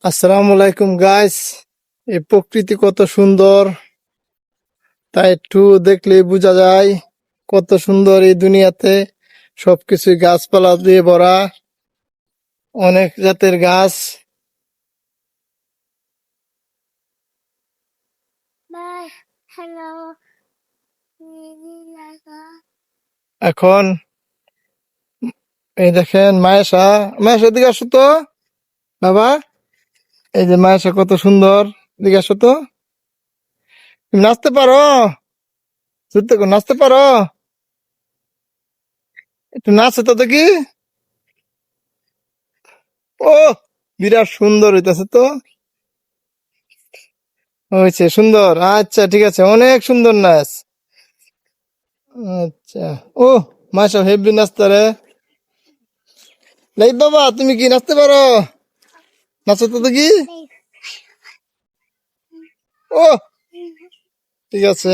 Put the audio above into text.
আসসালামু আলাইকুম গাইস। এই প্রকৃতি কত সুন্দর, তাই একটু দেখলে বোঝা যায় কত সুন্দর এই দুনিয়াতে। সবকিছু গাছপালা দিয়ে ভরা, অনেক জাতের গাছ। Bye. Hello. এখন এই দেখেন মায়েশা, মায়েশা দিকে আসো তো বাবা। এই যে মায়েশা কত সুন্দর, দিকে আসো তো। তুমি নাচতে পারো? সত্যি করে নাচতে পারো? একটু নাচো তো দেখি। ও, বিরাট সুন্দর হইতাছে তো। হয়েছে সুন্দর, আচ্ছা ঠিক আছে, অনেক সুন্দর নাচ। আচ্ছা। ও, মাশা হেব্বি নাচতে রে। লাইক বাবা, তুমি কি নাচতে পারো? নাচো তো দেখি। ও, ঠিক আছে।